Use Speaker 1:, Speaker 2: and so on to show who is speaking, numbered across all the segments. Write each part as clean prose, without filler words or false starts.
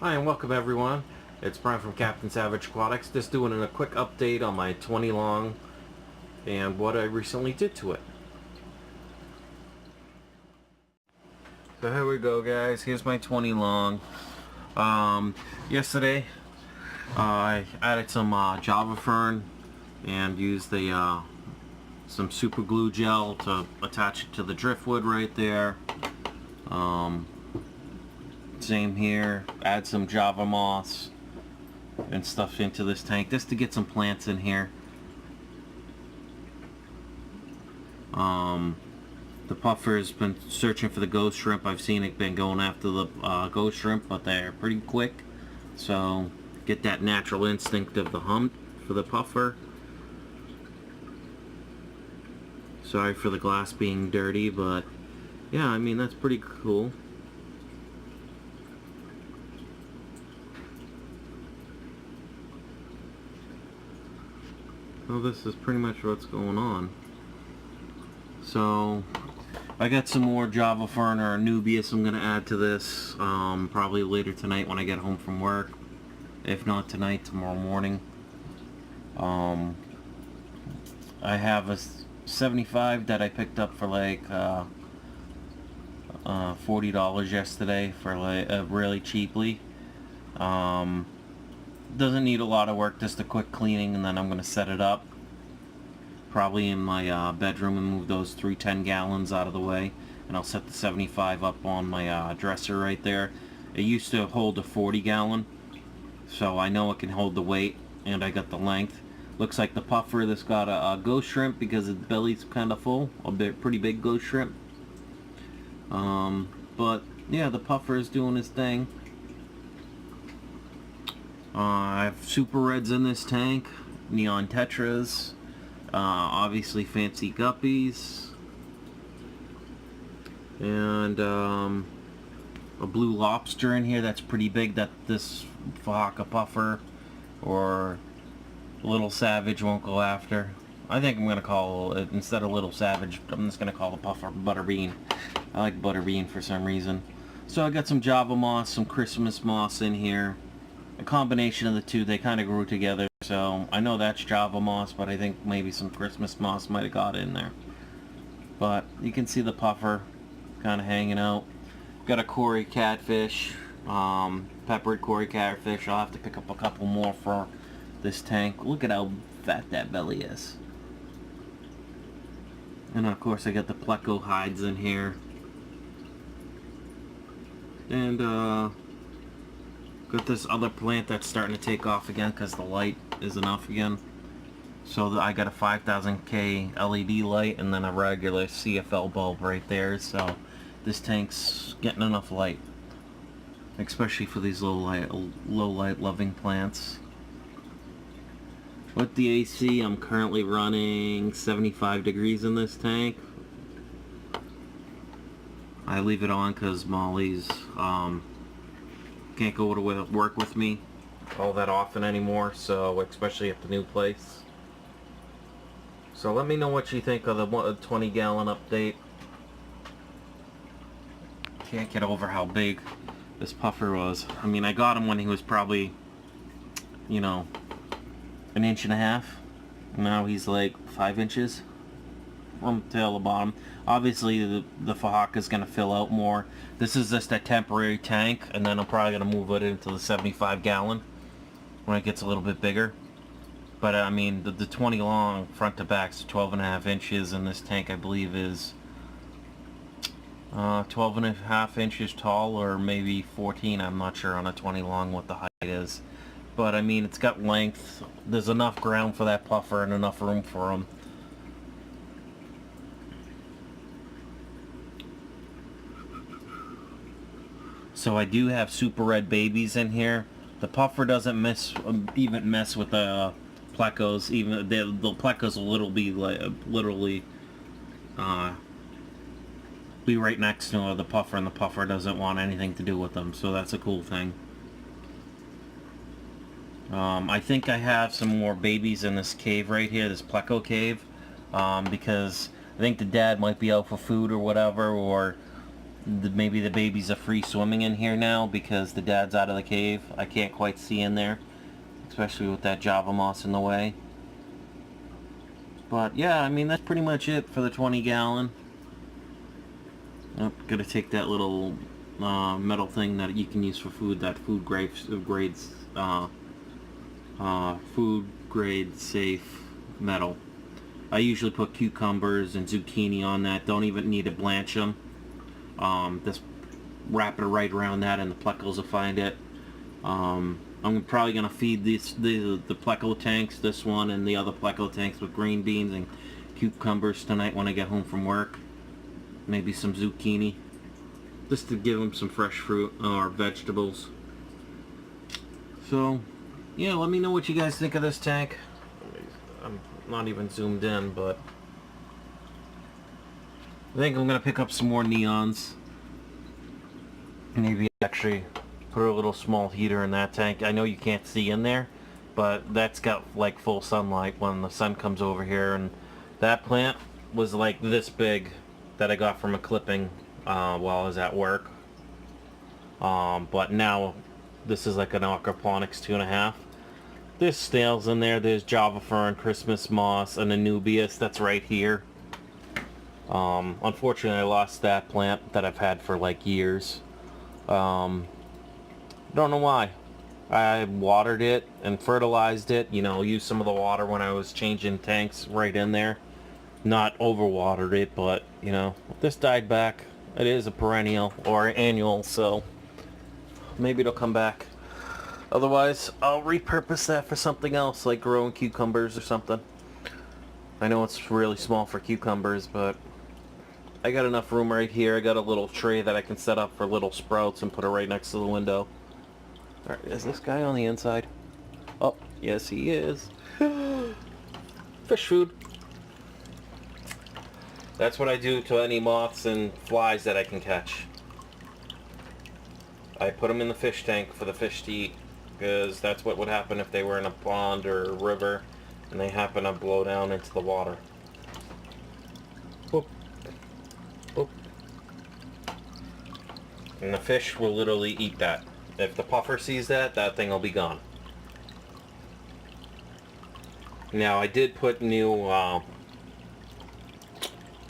Speaker 1: Hi and welcome everyone. It's Brian from Captain Savage Aquatics, just doing a quick update on my 20 long and what I recently did to it.
Speaker 2: So here we go, guys. Here's my 20 long. Yesterday I added some Java Fern and used the some super glue gel to attach it to the driftwood right there. Same here. Add some Java moss and stuff into this tank just to get some plants in here. The puffer's been searching for the ghost shrimp. I've seen it been going after the ghost shrimp, but they're pretty quick. So get that natural instinct of the hunt for the puffer. Sorry for the glass being dirty, but yeah, I mean, that's pretty cool. Well, this is pretty much what's going on. So I got some more Java Fern or Nubius I'm going to add to this probably later tonight when I get home from work. If not tonight, tomorrow morning. I have a 75 that I picked up for like $40 yesterday for like really cheaply. Doesn't need a lot of work, just a quick cleaning, and then I'm going to set it up probably in my bedroom and move those 3 10-gallons out of the way, and I'll set the 75 up on my dresser right there. It used to hold a 40-gallon, so I know it can hold the weight, and I got the length. Looks like the puffer that's got a ghost shrimp because its belly's kind of full, pretty big ghost shrimp. But yeah, the puffer is doing his thing. I have super reds in this tank, neon tetras, obviously fancy guppies, and a blue lobster in here that's pretty big that this Fahaka puffer or Little Savage won't go after. I think I'm going to call it, instead of Little Savage, I'm just going to call the puffer Butterbean. I like Butterbean for some reason. So I got some Java moss, some Christmas moss in here. A combination of the two, they kind of grew together, so I know that's Java moss, but I think maybe some Christmas moss might have got in there. But you can see the puffer kind of hanging out. Got a Cory catfish, peppered Cory catfish. I'll have to pick up a couple more for this tank. Look at how fat that belly is. And of course I got the pleco hides in here. And got this other plant that's starting to take off again because the light isn't off again. So I got a 5000K LED light and then a regular CFL bulb right there. So this tank's getting enough light, especially for these low light loving plants. With the AC, I'm currently running 75 degrees in this tank. I leave it on because Molly's can't go to work with me all that often anymore, so especially at the new place. So let me know what you think of the 20-gallon update. Can't get over how big this puffer was. I mean, I got him when he was probably, you know, 1.5 inches. Now he's like 5 inches from tail to bottom. Obviously the Fahaka is going to fill out more. This is just a temporary tank, and then I'm probably going to move it into the 75-gallon when it gets a little bit bigger. But I mean, the 20 long front to back is 12.5 inches, and this tank I believe is 12.5 inches tall, or maybe 14. I'm not sure on a 20 long what the height is. But I mean, it's got length. There's enough ground for that puffer and enough room for him. So I do have super red babies in here. The puffer doesn't even mess with the plecos. Even the plecos will literally be right next to the puffer, and the puffer doesn't want anything to do with them. So that's a cool thing. I think I have some more babies in this cave right here, this pleco cave, because I think the dad might be out for food or whatever, or maybe the babies are free swimming in here now because the dad's out of the cave. I can't quite see in there, especially with that Java moss in the way. But yeah, I mean, that's pretty much it for the 20 gallon. Oh, gotta take that little metal thing that you can use for food, that food grade safe metal. I usually put cucumbers and zucchini on that. Don't even need to blanch them. Just wrap it right around that and the plecos will find it. I'm probably going to feed the pleco tanks, this one and the other pleco tanks, with green beans and cucumbers tonight when I get home from work. Maybe some zucchini, just to give them some fresh fruit or vegetables. So yeah, let me know what you guys think of this tank. I'm not even zoomed in, but I think I'm gonna pick up some more neons. Maybe actually put a little small heater in that tank. I know you can't see in there, but that's got like full sunlight when the sun comes over here. And that plant was like this big that I got from a clipping while I was at work. But now this is like an Aquaponics 2.5. There's snails in there. There's Java fern, Christmas moss, and Anubias that's right here. Unfortunately, I lost that plant that I've had for like years. Don't know why. I watered it and fertilized it. You know, used some of the water when I was changing tanks right in there. Not overwatered it, but you know, this died back. It is a perennial or annual, so maybe it'll come back. Otherwise, I'll repurpose that for something else, like growing cucumbers or something. I know it's really small for cucumbers, but I got enough room right here. I got a little tray that I can set up for little sprouts and put it right next to the window. Alright, is this guy on the inside? Oh, yes he is. Fish food. That's what I do to any moths and flies that I can catch. I put them in the fish tank for the fish to eat, because that's what would happen if they were in a pond or a river and they happen to blow down into the water. Boop. Boop. And the fish will literally eat that. If the puffer sees that, that thing will be gone. Now I did put new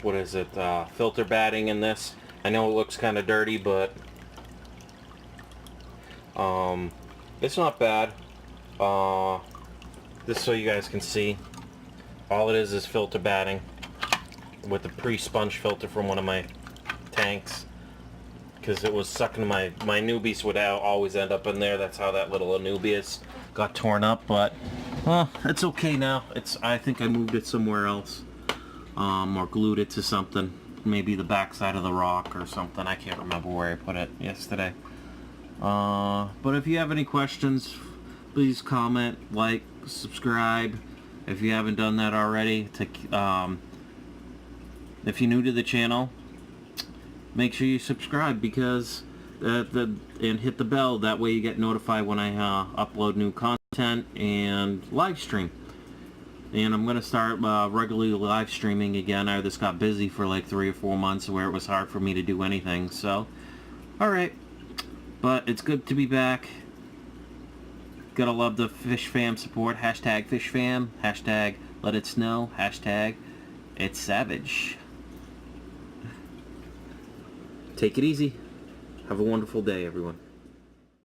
Speaker 2: filter batting in this. I know it looks kind of dirty, but it's not bad. Just so you guys can see, all it is filter batting with the pre-sponge filter from one of my tanks, because it was sucking my Anubias would always end up in there. That's how that little Anubias got torn up, but it's okay now. I think I moved it somewhere else, or glued it to something, maybe the backside of the rock or something. I can't remember where I put it yesterday. But if you have any questions, please comment, like, subscribe if you haven't done that already. If you're new to the channel, make sure you subscribe, because and hit the bell. That way you get notified when I upload new content and live stream. And I'm gonna start regularly live streaming again. I just got busy for like 3 or 4 months where it was hard for me to do anything. So, alright. But it's good to be back. Gotta love the Fish Fam support. Hashtag Fish Fam. Hashtag Let It Snow. Hashtag It's Savage. Take it easy. Have a wonderful day, everyone.